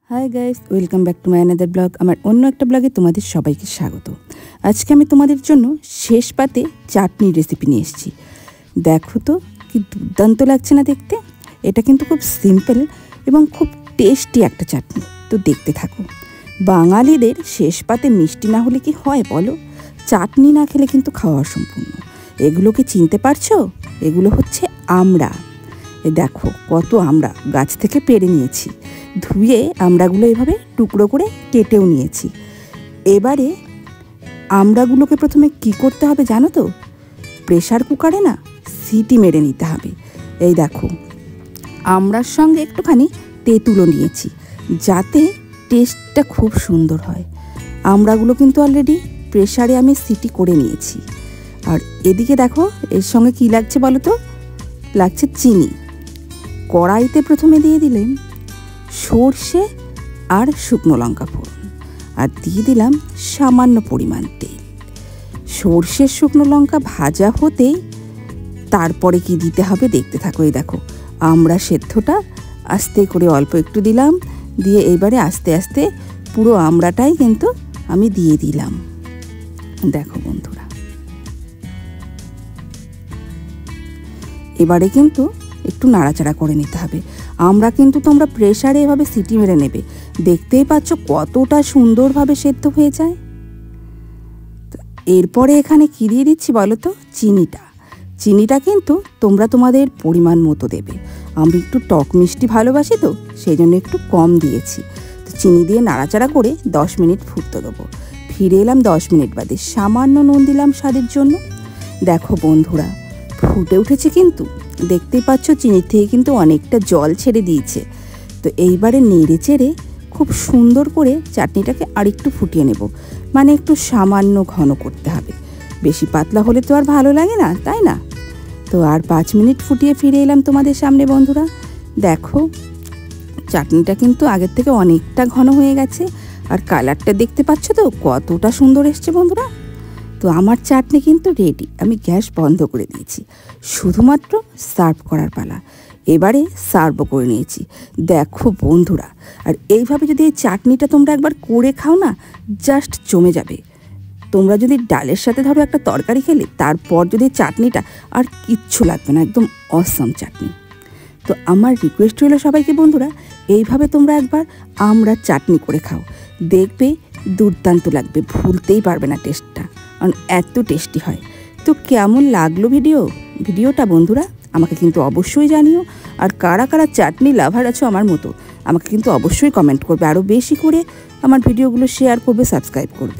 Hi guys, welcome back to my another blog. আমার অন্য একটা ব্লগে তোমাদের সবাইকে স্বাগত। আজকে আমি তোমাদের জন্য শেষ পাতে চাটনি রেসিপি নিয়ে এসেছি। দেখো তো কি দুর্দান্ত লাগছে না দেখতে। এটা কিন্তু খুব সিম্পল এবং খুব টেস্টি একটা চাটনি। তো দেখতে থাকো। বাঙালিদের শেষ পাতে মিষ্টি না হলে কি হয় বলো? চাটনি না খেলে কিন্তু খাওয়া অসম্পূর্ণ। এগুলোকে চিনতে পারছো? এগুলো হচ্ছে আমড়া। দেখো কত আমড়া গাছ থেকে পেড়ে নিয়েছি, ধুয়ে আমড়াগুলো এভাবে টুকরো করে কেটেও নিয়েছি। এবারে আমড়াগুলোকে প্রথমে কি করতে হবে জানো তো? প্রেসার কুকারে না সিটি মেরে নিতে হবে। এই দেখো আমড়ার সঙ্গে একটুখানি তেঁতুলও নিয়েছি যাতে টেস্টটা খুব সুন্দর হয়। আমড়াগুলো কিন্তু অলরেডি প্রেসারে আমি সিটি করে নিয়েছি। আর এদিকে দেখো এর সঙ্গে কি লাগছে বলো তো? লাগছে চিনি। কড়াইতে প্রথমে দিয়ে দিলাম সর্ষে আর শুকনো লঙ্কা ফোড়ন, আর দিয়ে দিলাম সামান্য পরিমাণ তেল। সর্ষে শুকনো লঙ্কা ভাজা হতেই তারপরে কি দিতে হবে দেখতে থাকো। এই দেখো আমড়া সেদ্ধটা আস্তে করে অল্প একটু দিলাম, দিয়ে এবারে আস্তে আস্তে পুরো আমড়াটাই কিন্তু আমি দিয়ে দিলাম। দেখো বন্ধুরা, এবারে কিন্তু একটু নাড়াচাড়া করে নিতে হবে। আমরা কিন্তু তোমরা প্রেসারে এভাবে সিটি মেরে নেবে, দেখতেই পাচ্ছ কতটা সুন্দরভাবে সেদ্ধ হয়ে যায়। এরপরে এখানে কি দিয়ে দিচ্ছি বলো তো? চিনিটা কিন্তু তোমরা তোমাদের পরিমাণ মতো দেবে। আমি একটু টক মিষ্টি ভালোবাসি তো সেই জন্য একটু কম দিয়েছি। তো চিনি দিয়ে নাড়াচাড়া করে 10 মিনিট ফুটতে দেবো। ফিরে এলাম 10 মিনিট বাদে, সামান্য নুন দিলাম স্বাদের জন্য। দেখো বন্ধুরা ফুটে উঠেছে, কিন্তু দেখতেই পাচ্ছ চিনির থেকে কিন্তু অনেকটা জল ছেড়ে দিয়েছে। তো এইবারে নেড়ে চেড়ে খুব সুন্দর করে চাটনিটাকে আরেকটু ফুটিয়ে নেব, মানে একটু সামান্য ঘন করতে হবে। বেশি পাতলা হলে তো আর ভালো লাগে না, তাই না? তো আর 5 মিনিট ফুটিয়ে ফিরে এলাম তোমাদের সামনে বন্ধুরা। দেখো চাটনিটা কিন্তু আগের থেকে অনেকটা ঘন হয়ে গেছে, আর কালারটা দেখতে পাচ্ছ তো কতটা সুন্দর এসছে বন্ধুরা। তো আমার চাটনি কিন্তু রেডি। আমি গ্যাস বন্ধ করে দিয়েছি, শুধুমাত্র সার্ভ করার পালা। এবারে সার্ভও করে নিয়েছি। দেখো বন্ধুরা, আর এইভাবে যদি এই চাটনিটা তোমরা একবার করে খাও না, জাস্ট জমে যাবে। তোমরা যদি ডালের সাথে ধরো একটা তরকারি খেলে, তারপর যদি চাটনিটা আর কিচ্ছু লাগবে না, একদম অসাম চাটনি। তো আমার রিকোয়েস্ট হলো সবাইকে বন্ধুরা, এইভাবে তোমরা একবার আমড়ার চাটনি করে খাও, দেখবে দুর্দান্ত লাগবে, ভুলতেই পারবে না টেস্টটা, কারণ এত টেস্টি হয়। তো কেমন লাগলো ভিডিওটা বন্ধুরা আমাকে কিন্তু অবশ্যই জানিও। আর কারা কারা চাটনি লাভার আছো আমার মতো, আমাকে কিন্তু অবশ্যই কমেন্ট করবে, আরও বেশি করে আমার ভিডিওগুলো শেয়ার করবে, সাবস্ক্রাইব করবে।